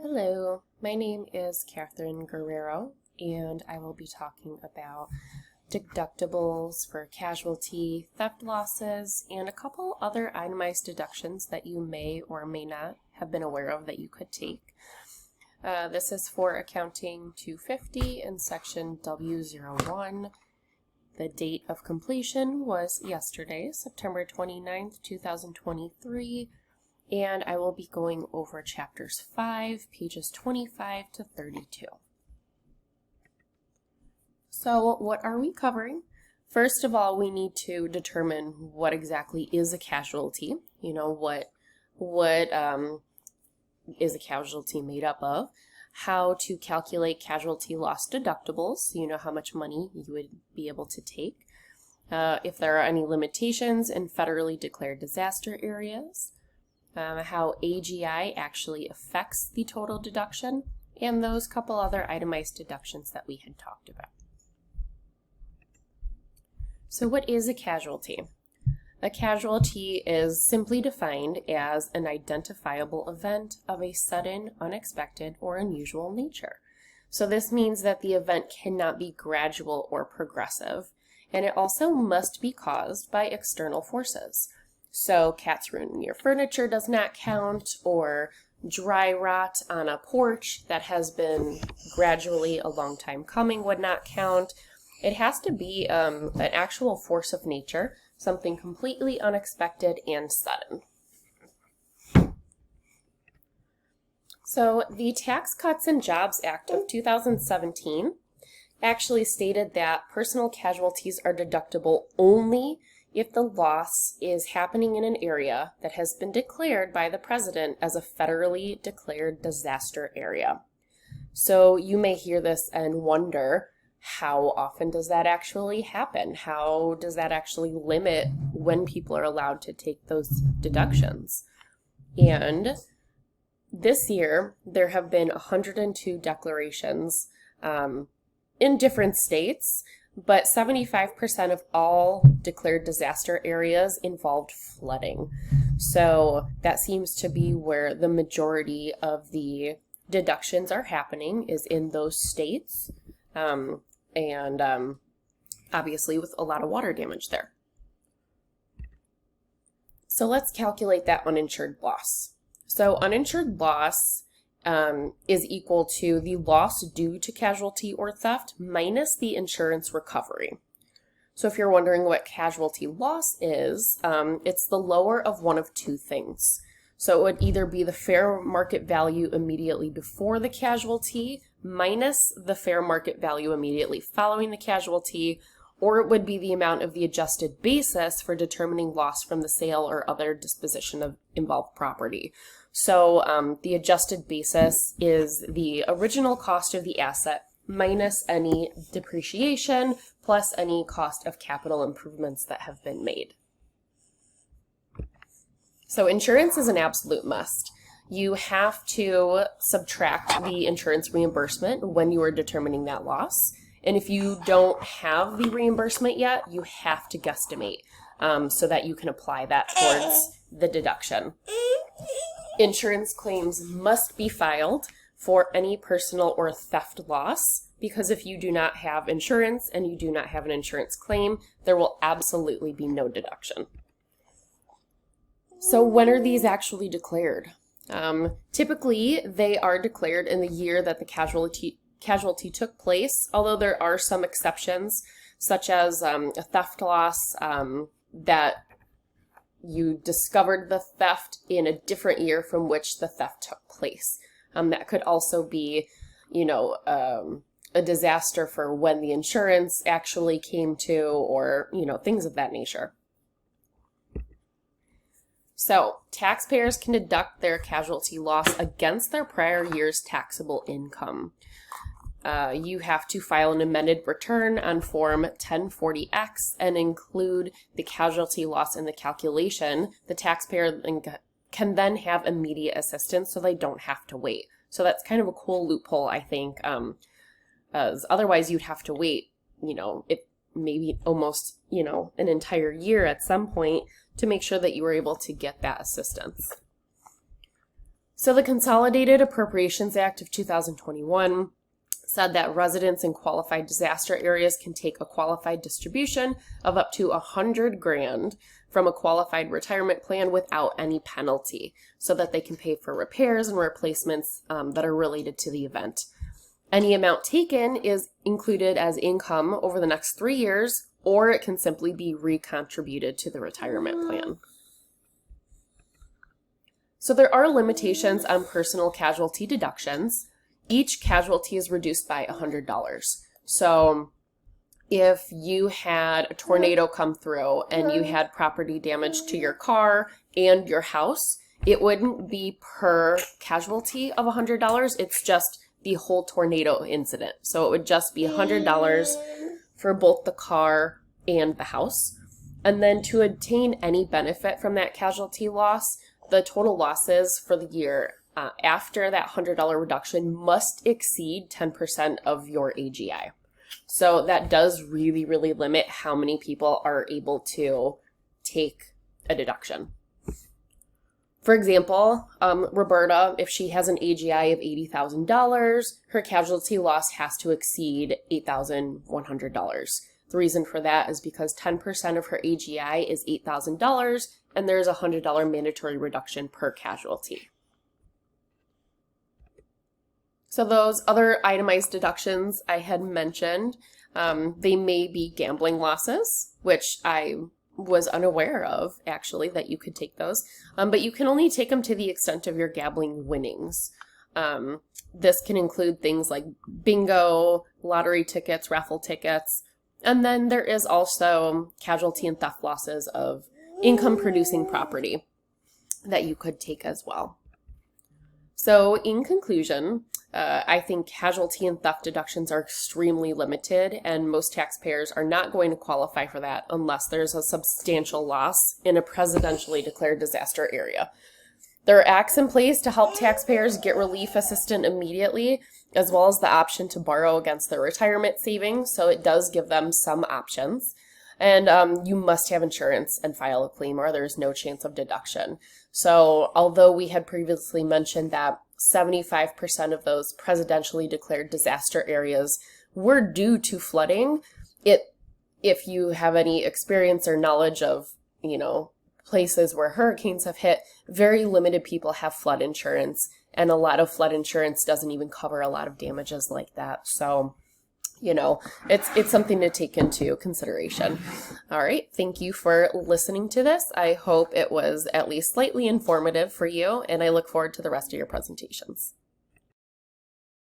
Hello, my name is Catherine Guerrero, and I will be talking about deductibles for casualty, theft losses, and a couple other itemized deductions that you may or may not have been aware of that you could take. This is for Accounting 250 in Section W01. The date of completion was yesterday, September 29th, 2023. And I will be going over chapters 5, pages 25 to 32. So what are we covering? First of all, we need to determine what exactly is a casualty. You know, what is a casualty made up of? How to calculate casualty loss deductibles, so you know how much money you would be able to take. If there are any limitations in federally declared disaster areas. How AGI actually affects the total deduction, and those couple other itemized deductions that we had talked about. So what is a casualty? A casualty is simply defined as an identifiable event of a sudden, unexpected, or unusual nature. So this means that the event cannot be gradual or progressive, and it also must be caused by external forces. So cats ruining your furniture does not count, or dry rot on a porch that has been gradually a long time coming would not count. It has to be an actual force of nature, something completely unexpected and sudden. So the Tax Cuts and Jobs Act of 2017 actually stated that personal casualties are deductible only if the loss is happening in an area that has been declared by the president as a federally declared disaster area. So you may hear this and wonder, how often does that actually happen? How does that actually limit when people are allowed to take those deductions? And this year, there have been 102 declarations in different states, but 75% of all declared disaster areas involved flooding. So that seems to be where the majority of the deductions are happening, is in those states, and obviously with a lot of water damage there. So let's calculate that uninsured loss. So uninsured loss is equal to the loss due to casualty or theft minus the insurance recovery. So if you're wondering what casualty loss is, it's the lower of one of two things. So it would either be the fair market value immediately before the casualty minus the fair market value immediately following the casualty, or it would be the amount of the adjusted basis for determining loss from the sale or other disposition of involved property. So the adjusted basis is the original cost of the asset minus any depreciation plus any cost of capital improvements that have been made. So insurance is an absolute must. You have to subtract the insurance reimbursement when you are determining that loss. And if you don't have the reimbursement yet, you have to guesstimate so that you can apply that towards the deduction. Insurance claims must be filed for any personal or theft loss, because if you do not have insurance and you do not have an insurance claim, there will absolutely be no deduction. So when are these actually declared? Typically, they are declared in the year that the casualty took place, although there are some exceptions, such as a theft loss that you discovered the theft in a different year from which the theft took place. That could also be, a disaster for when the insurance actually came to, or, things of that nature. So, taxpayers can deduct their casualty loss against their prior year's taxable income. You have to file an amended return on Form 1040X and include the casualty loss in the calculation. The taxpayer can then have immediate assistance, so they don't have to wait. So that's kind of a cool loophole, I think. As otherwise, you'd have to wait, maybe almost, an entire year at some point to make sure that you were able to get that assistance. So the Consolidated Appropriations Act of 2021 said that residents in qualified disaster areas can take a qualified distribution of up to $100,000 from a qualified retirement plan without any penalty, so that they can pay for repairs and replacements that are related to the event. Any amount taken is included as income over the next 3 years, or it can simply be recontributed to the retirement plan. So there are limitations on personal casualty deductions. Each casualty is reduced by $100. So if you had a tornado come through and you had property damage to your car and your house, it wouldn't be per casualty of $100. It's just the whole tornado incident. So it would just be $100 for both the car and the house. And then to obtain any benefit from that casualty loss, the total losses for the year after that $100 reduction must exceed 10% of your AGI. So that does really, really limit how many people are able to take a deduction. For example, Roberta, if she has an AGI of $80,000, her casualty loss has to exceed $8,100. The reason for that is because 10% of her AGI is $8,000, and there's a $100 mandatory reduction per casualty. So those other itemized deductions I had mentioned, they may be gambling losses, which I was unaware of, actually, that you could take those. But you can only take them to the extent of your gambling winnings. This can include things like bingo, lottery tickets, raffle tickets. And then there is also casualty and theft losses of income-producing property that you could take as well. So in conclusion, I think casualty and theft deductions are extremely limited, and most taxpayers are not going to qualify for that unless there's a substantial loss in a presidentially declared disaster area. There are acts in place to help taxpayers get relief assistance immediately, as well as the option to borrow against their retirement savings, so it does give them some options. And you must have insurance and file a claim, or there's no chance of deduction. So although we had previously mentioned that 75% of those presidentially declared disaster areas were due to flooding, if you have any experience or knowledge of, places where hurricanes have hit, very limited people have flood insurance, and a lot of flood insurance doesn't even cover a lot of damages like that. So it's something to take into consideration. All right. Thank you for listening to this. I hope it was at least slightly informative for you, and I look forward to the rest of your presentations.